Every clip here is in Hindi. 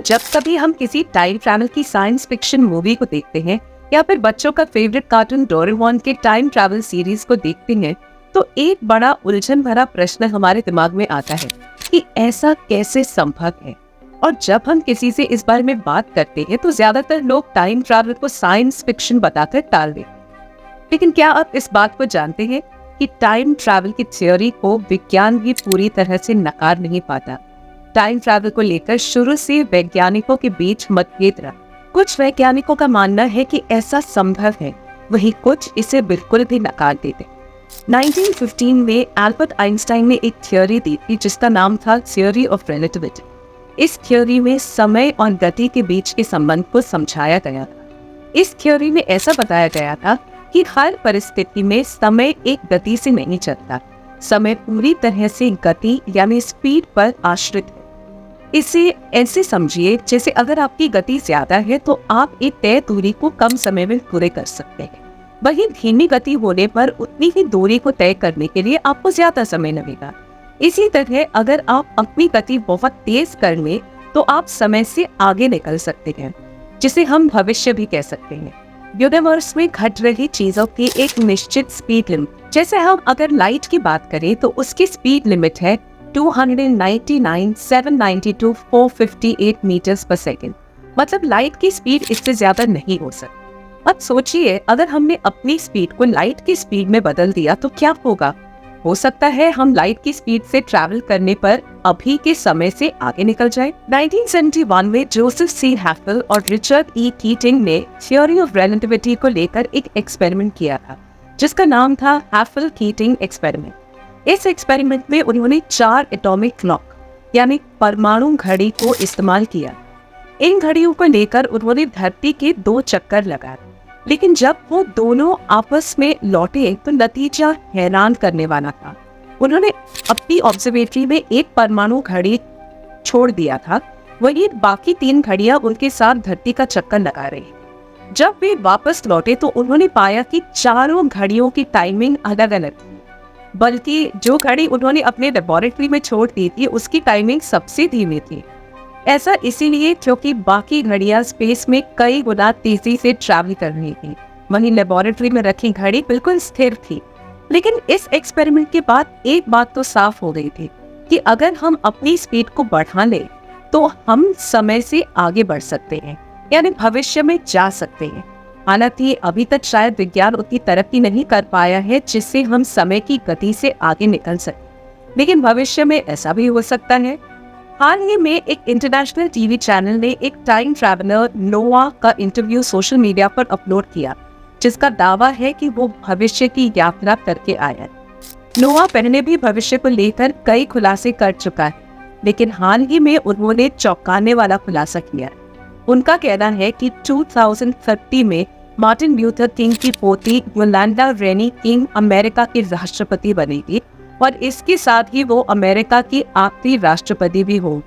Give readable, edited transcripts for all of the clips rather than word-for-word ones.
जब कभी हम किसी टाइम ट्रैवल की साइंस फिक्शन मूवी को देखते हैं या फिर बच्चों का फेवरेट कार्टून डोरेमोन के टाइम ट्रैवल सीरीज को देखते हैं, तो एक बड़ा उलझन भरा प्रश्न हमारे दिमाग में आता है कि ऐसा कैसे संभव है। और जब हम किसी से इस बारे में बात करते हैं तो ज्यादातर लोग टाइम ट्रैवल को साइंस फिक्शन बताकर टाल देते हैं। लेकिन क्या आप इस बात को जानते हैं कि टाइम ट्रैवल की थ्योरी को विज्ञान भी पूरी तरह से नकार नहीं पाता। टाइम ट्रैवल को लेकर शुरू से वैज्ञानिकों के बीच मतभेद रहा। कुछ वैज्ञानिकों का मानना है कि ऐसा संभव है, वहीं कुछ इसे बिल्कुल भी नकार देते। 1915 में एल्बर्ट आइंस्टाइन ने एक थ्योरी दी थी जिसका नाम था थ्योरी ऑफ रिलेटिविटी। इस थ्योरी में समय और गति के बीच के संबंध को समझाया गया था। इस थ्योरी में ऐसा बताया गया था कि हर परिस्थिति में समय एक गति से नहीं चलता, समय पूरी तरह से गति यानी स्पीड पर आश्रित है। इसे ऐसे समझिए जैसे अगर आपकी गति ज्यादा है तो आप एक तय दूरी को कम समय में पूरे कर सकते हैं, वहीं धीमी गति होने पर उतनी ही दूरी को तय करने के लिए आपको ज्यादा समय लगेगा। इसी तरह अगर आप अपनी गति बहुत तेज कर लें तो आप समय से आगे निकल सकते हैं, जिसे हम भविष्य भी कह सकते हैं। यूनिवर्स में घट रही चीजों की एक निश्चित स्पीड लिमिट, जैसे हम अगर लाइट की बात करें तो उसकी स्पीड लिमिट है 299,792,458 मीटर्स पर सेकेंड। मतलब लाइट की स्पीड इससे ज्यादा नहीं हो सकती। अब सोचिए अगर हमने अपनी स्पीड को लाइट की स्पीड में बदल दिया तो क्या होगा। हो सकता है हम लाइट की स्पीड से ट्रैवल करने पर अभी के समय से आगे निकल जाए। 1971 में जोसेफ सी हैफल और रिचर्ड ई कीटिंग ने थ्योरी ऑफ रिलेटिविटी को लेकर एक एक्सपेरिमेंट किया था जिसका नाम था हैफल कीटिंग एक्सपेरिमेंट। इस एक्सपेरिमेंट में उन्होंने 4 एटॉमिक क्लॉक यानी परमाणु घड़ी को इस्तेमाल किया। इन घड़ियों को लेकर उन्होंने धरती के 2 चक्कर लगाए, लेकिन जब वो दोनों आपस में लौटे तो नतीजा हैरान करने वाला था। उन्होंने अपनी ऑब्जर्वेटरी में एक परमाणु घड़ी छोड़ दिया था, वहीं बाकी 3 घड़ियां उनके साथ धरती का चक्कर लगा रही। जब वे वापस लौटे तो उन्होंने पाया कि चारों घड़ियों की टाइमिंग अलग अलग थी, बल्कि जो घड़ी उन्होंने अपने लेबोरेटरी में छोड़ दी थी उसकी टाइमिंग सबसे धीमी थी। ऐसा इसीलिए क्योंकि बाकी घड़ियां स्पेस में कई गुना तेजी से ट्रैवल कर रही थी, वहीं लेबोरेटरी में रखी घड़ी बिल्कुल स्थिर थी। लेकिन इस एक्सपेरिमेंट के बाद एक बात तो साफ हो गई थी कि अगर हम अपनी स्पीड को बढ़ा लें तो हम समय से आगे बढ़ सकते हैं, यानी भविष्य में जा सकते हैं। हालांकि अभी तक शायद विज्ञान उतनी तरक्की नहीं कर पाया है जिससे हम समय की गति से आगे निकल सकें, लेकिन भविष्य में ऐसा भी हो सकता है। हाल ही में एक इंटरनेशनल टीवी चैनल ने एक टाइम ट्रैवलर नोआ का इंटरव्यू सोशल मीडिया पर अपलोड किया, जिसका दावा है कि वो भविष्य की यात्रा करके आया है। नोआ पहले भी भविष्य को लेकर कई खुलासे कर चुका है, लेकिन हाल ही में उन्होंने चौंकाने वाला खुलासा किया। उनका कहना है कि 2030 में मार्टिन ल्यूथर किंग की पोती योलांडा रेनी किंग अमेरिका की राष्ट्रपति बनेगी और इसके साथ ही वो अमेरिका की आखिरी राष्ट्रपति भी हो।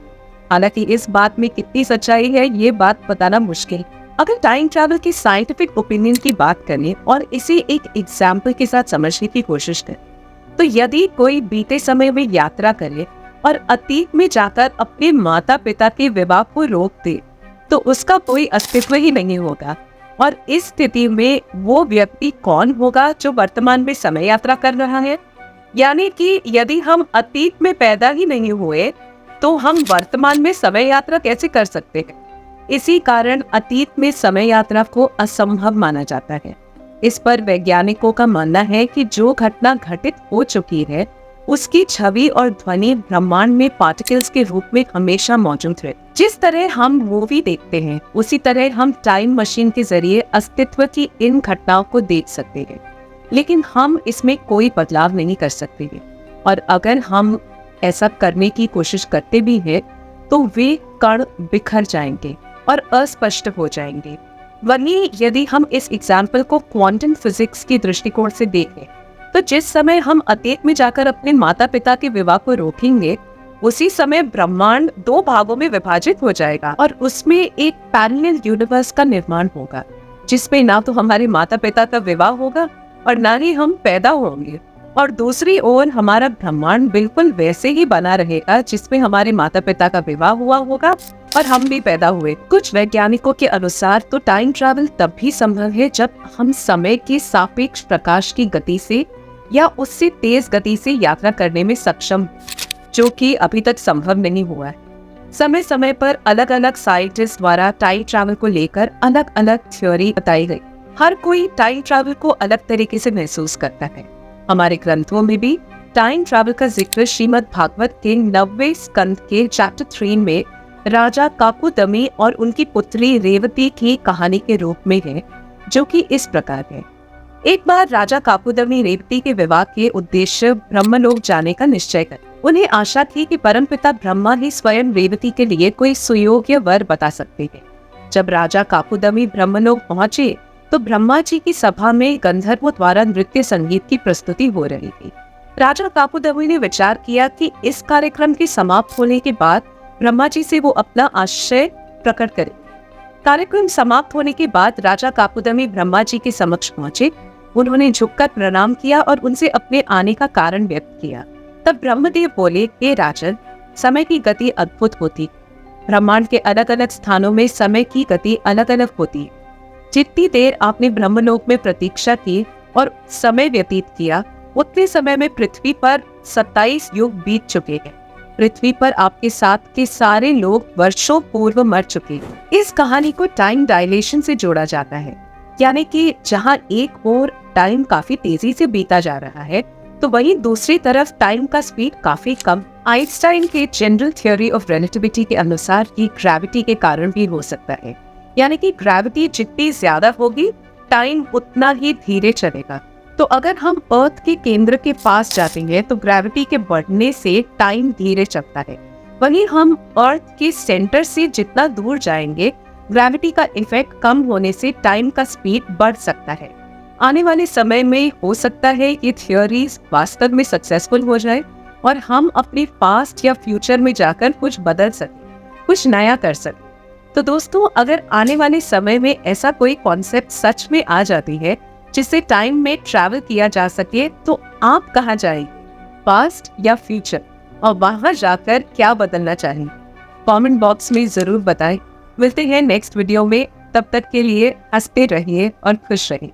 हालांकि इस बात में कितनी सच्चाई है ये बात बताना मुश्किल। अगर टाइम ट्रैवल की साइंटिफिक ओपिनियन की बात करें और इसे एक एग्जाम्पल के साथ समझने की कोशिश करें, तो यदि कोई बीते समय में यात्रा करे और अतीत में जाकर अपने माता पिता के विवाह को रोक दे तो उसका कोई अस्तित्व ही नहीं होगा। और इस स्थिति में वो व्यक्ति कौन होगा जो वर्तमान में समय यात्रा कर रहा है। यानी कि यदि हम अतीत में पैदा ही नहीं हुए तो हम वर्तमान में समय यात्रा कैसे कर सकते हैं। इसी कारण अतीत में समय यात्रा को असंभव माना जाता है। इस पर वैज्ञानिकों का मानना है कि जो घटना घटित हो चुकी है उसकी छवि और ध्वनि ब्रह्मांड में पार्टिकल्स के रूप में हमेशा मौजूद है। जिस तरह हम मूवी देखते हैं उसी तरह हम टाइम मशीन के जरिए अस्तित्व की इन घटनाओं को देख सकते हैं, लेकिन हम इसमें कोई बदलाव नहीं कर सकते हैं। और अगर हम ऐसा करने की कोशिश करते भी हैं तो वे कण बिखर जाएंगे और अस्पष्ट हो जाएंगे। वहीं यदि हम इस एग्जाम्पल को क्वांटम फिजिक्स की दृष्टिकोण से देखें तो जिस समय हम अतीत में जाकर अपने माता पिता के विवाह को रोकेंगे उसी समय ब्रह्मांड 2 भागों में विभाजित हो जाएगा और उसमें एक पैरेलल यूनिवर्स का निर्माण होगा, जिसमें ना तो हमारे माता पिता का विवाह होगा और ना ही हम पैदा होंगे। और दूसरी ओर हमारा ब्रह्मांड बिल्कुल वैसे ही बना रहेगा जिसमें हमारे माता पिता का विवाह हुआ होगा और हम भी पैदा हुए। कुछ वैज्ञानिकों के अनुसार तो टाइम ट्रैवल तब भी संभव है जब हम समय के सापेक्ष प्रकाश की गति से या उससे तेज गति से यात्रा करने में सक्षम, जो कि अभी तक संभव नहीं हुआ है। समय समय पर अलग अलग साइंटिस्ट द्वारा टाइम ट्रैवल को लेकर अलग अलग थ्योरी बताई गई। हर कोई टाइम ट्रैवल को अलग तरीके से महसूस करता है। हमारे ग्रंथों में भी टाइम ट्रैवल का जिक्र श्रीमद् भागवत के 90वें स्कंद के चैप्टर 3 में राजा काकुदमी और उनकी पुत्री रेवती की कहानी के रूप में है, जो कि इस प्रकार है। एक बार राजा काकुदमी रेवती के विवाह के उद्देश्य ब्रह्मलोक जाने का निश्चय कर। उन्हें आशा थी कि परमपिता ब्रह्मा ही स्वयं रेवती के लिए कोई सुयोग्य वर बता सकते हैं। जब राजा काकुदमी ब्रह्मलोक पहुंचे तो ब्रह्मा जी की सभा में गंधर्वों द्वारा नृत्य संगीत की प्रस्तुति हो रही थी। राजा काकुदमी ने विचार किया कि इस कार्यक्रम के समाप्त होने के बाद ब्रह्मा जी से वो अपना आशय प्रकट करे। कार्यक्रम समाप्त होने के बाद राजा काकुदमी ब्रह्मा जी के समक्ष पहुंचे। उन्होंने झुककर प्रणाम किया और उनसे अपने आने का कारण व्यक्त किया। तब ब्रह्मदेव बोले, हे राजन, समय की गति अद्भुत होती। ब्रह्मांड के अलग अलग स्थानों में समय की गति अलग अलग होती है। जितनी देर आपने ब्रह्मलोक में प्रतीक्षा की और समय व्यतीत किया, उतने समय में पृथ्वी पर 27 युग बीत चुके हैं। पृथ्वी पर आपके साथ के सारे लोग वर्षों पूर्व मर चुके हैं। इस कहानी को टाइम डायलेशन से जोड़ा जाता है, यानी कि जहां एक ओर टाइम काफी तेजी से बीता जा रहा है तो वहीं दूसरी तरफ टाइम का स्पीड काफी कम। आइंस्टाइन के जनरल थ्योरी ऑफ रिलेटिविटी के अनुसार ये ग्रेविटी के कारण भी हो सकता है, यानी कि ग्रेविटी जितनी ज्यादा होगी टाइम उतना ही धीरे चलेगा। तो अगर हम अर्थ के केंद्र के पास जाते हैं तो ग्रेविटी के बढ़ने से टाइम धीरे चलता है। वहीं हम अर्थ के सेंटर से जितना दूर जाएंगे, ग्रेविटी का इफेक्ट कम होने से टाइम का स्पीड बढ़ सकता है। आने वाले समय में हो सकता है ये थ्योरीज वास्तव में सक्सेसफुल हो जाए और हम अपने पास्ट या फ्यूचर में जाकर कुछ बदल सकें, कुछ नया कर सकें। तो दोस्तों, अगर आने वाले समय में ऐसा कोई कॉन्सेप्ट सच में आ जाती है जिससे टाइम में ट्रैवल किया जा सके, तो आप कहाँ जाएंगे, पास्ट या फ्यूचर, और वहां जाकर क्या बदलना चाहेंगे? कमेंट बॉक्स में जरूर बताएं। मिलते हैं नेक्स्ट वीडियो में। तब तक के लिए हंसते रहिए और खुश रहिए।